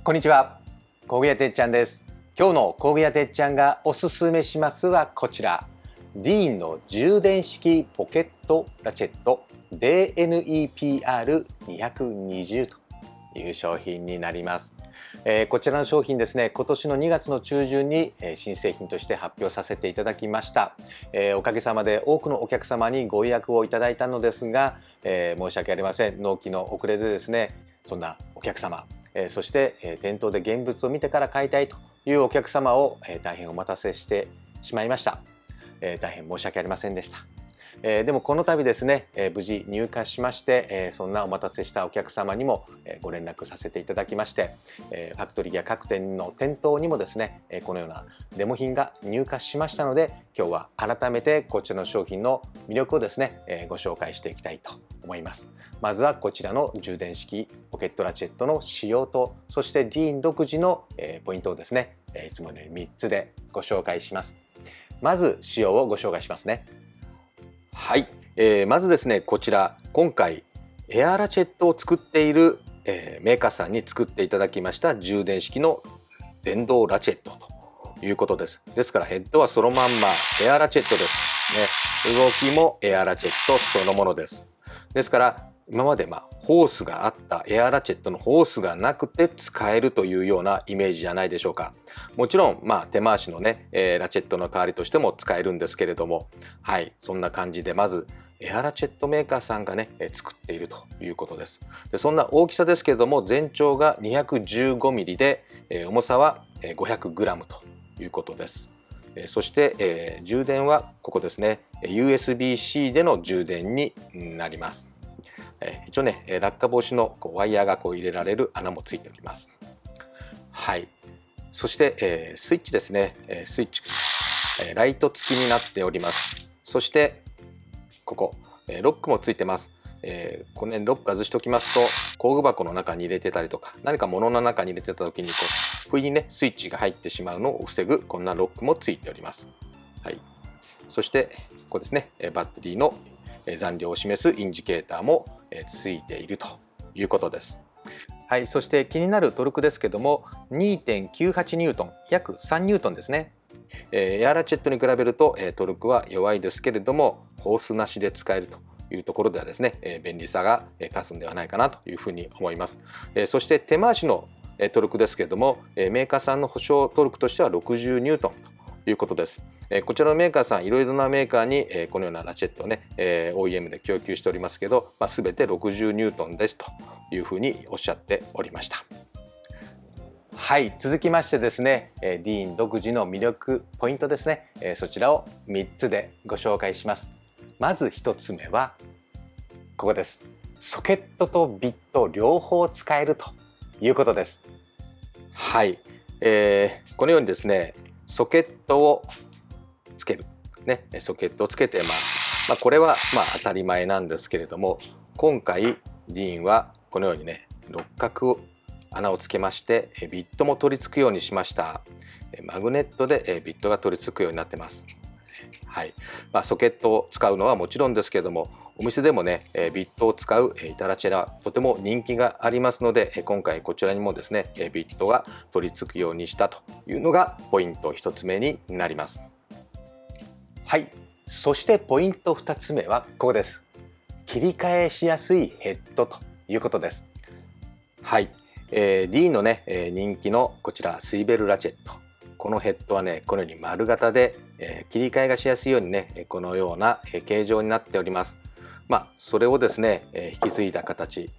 こんにちは、工具屋てっちゃんです。今日の工具屋てっちゃんがおすすめしますはこちら、ディーンの充電式ポケットラチェット DNEPR220 という商品になります。こちらの商品ですね、今年の2月の中旬に新製品として発表させていただきました。おかげさまで多くのお客様にご予約をいただいたのですが、申し訳ありません、納期の遅れでですね、そんなお客様、そして店頭で現物を見てから買いたいというお客様を大変お待たせしてしまいました。大変申し訳ありませんでした。でもこの度ですね、無事入荷しまして、そんなお待たせしたお客様にもご連絡させていただきまして、ファクトリーや各店の店頭にもですね、このようなデモ品が入荷しましたので、今日は改めてこちらの商品の魅力をですね、ご紹介していきたいと思います。まずはこちらの充電式ポケットラチェットの仕様と、そしてディーン独自のポイントをですね、いつものように3つでご紹介します。まず仕様をご紹介しますね。はい、まずですね、こちら今回エアラチェットを作っている、メーカーさんに作っていただきました充電式の電動ラチェットということです。ですからヘッドはそのまんまエアラチェットですね。動きもエアラチェットそのものです。ですから今までホースがあったエアラチェットのホースがなくて使えるというようなイメージじゃないでしょうか。もちろん手回しのね、ラチェットの代わりとしても使えるんですけれども、はい、そんな感じでまずエアラチェットメーカーさんがね作っているということです。でそんな大きさですけれども、全長が 215mm で重さは 500g ということです。そして、充電はここですね、 USB-C での充電になります。一応ね落下防止のワイヤーが入れられる穴もついております。はい、そして、スイッチですね、スイッチ、ライト付きになっております。そしてここ、ロックもついてます。この、ロック外しておきますと工具箱の中に入れてたりとか、何か物の中に入れてた時に不意にねスイッチが入ってしまうのを防ぐこんなロックもついております。はい、そしてここですね、バッテリーの残量を示すインジケーターもついているということです。はい、そして気になるトルクですけども 2.98 ニュートン、約3ニュートンですね。エアラチェットに比べるとトルクは弱いですけれども、ホースなしで使えるというところではですね、便利さが勝つんではないかなというふうに思います。そして手回しのトルクですけれども、メーカーさんの保証トルクとしては60ニュートンということです。こちらのメーカーさん、いろいろなメーカーにこのようなラチェットをね OEM で供給しておりますけど、全て60ニュートンですというふうにおっしゃっておりました。はい、続きましてですね、ディーン独自の魅力ポイントですね、そちらを3つでご紹介します。まず1つ目はここです。ソケットとビット両方使えるということです。はい、このようにですねソケットをつける、ね、ソケットをつけてます。これは当たり前なんですけれども、今回ディーンはこのようにね六角を穴をつけましてビットも取り付くようにしました。マグネットでビットが取り付くようになってます。はい、ソケットを使うのはもちろんですけれども、お店でもねビットを使うイタラチェラとても人気がありますので、今回こちらにもですねビットが取り付くようにしたというのがポイント1つ目になります。はい、そしてポイント2つ目はここです。切り替えしやすいヘッドということです。はい、D のね人気のこちらスイベルラチェット、このヘッドはねこのように丸型で切り替えがしやすいようにねこのような形状になっております。それをですね引き継いだ形、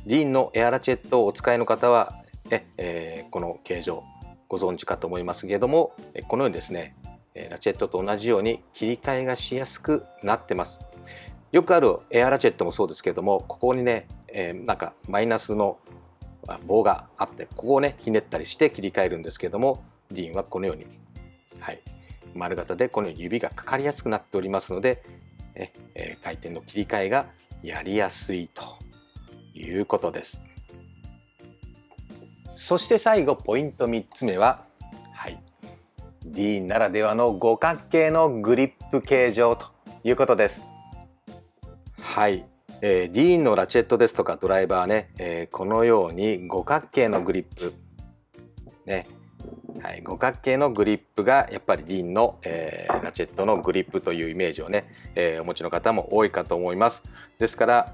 D のエアラチェットをお使いの方はこの形状ご存知かと思いますけれども、このようにですねラチェットと同じように切り替えがしやすくなってます。よくあるエアラチェットもそうですけれども、ここにねなんかマイナスの棒があって、ここをねひねったりして切り替えるんですけれども、ディーンはこのように、はい、丸型でこのように指がかかりやすくなっておりますので、回転の切り替えがやりやすいということです。そして最後ポイント3つ目は、はい、ディーンならではの五角形のグリップ形状ということです。はい、ディーンのラチェットですとかドライバーね、このように五角形のグリップ、ね。はい、五角形のグリップがやっぱりディーンの、ラチェットのグリップというイメージをね、お持ちの方も多いかと思います。ですから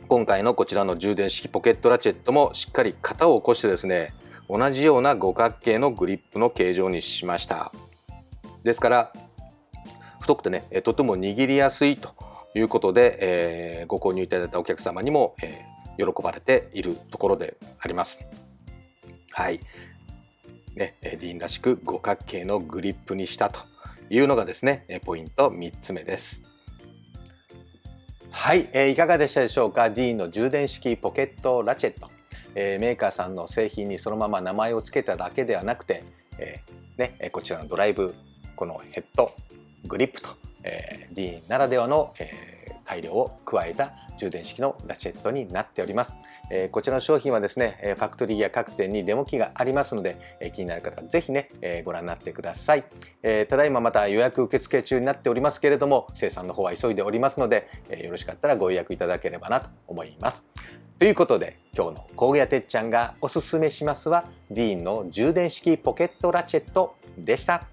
今回のこちらの充電式ポケットラチェットもしっかり型を起こしてですね、同じような五角形のグリップの形状にしました。ですから太くてねとても握りやすいということで、ご購入いただいたお客様にも、喜ばれているところであります。はいね、ディーンらしく五角形のグリップにしたというのがですねポイント3つ目です。はい、いかがでしたでしょうか。ディーンの充電式ポケットラチェット、メーカーさんの製品にそのまま名前を付けただけではなくて、こちらのドライブ、このヘッドグリップと、ディーンならではの、改良を加えた充電式のラチェットになっております。こちらの商品はですねファクトリーや各店にデモ機がありますので、気になる方はぜひね、ご覧になってください。ただいままた予約受付中になっておりますけれども、生産の方は急いでおりますので、よろしかったらご予約いただければなと思います。ということで今日の工具屋てっちゃんがおすすめしますはディーンの充電式ポケットラチェットでした。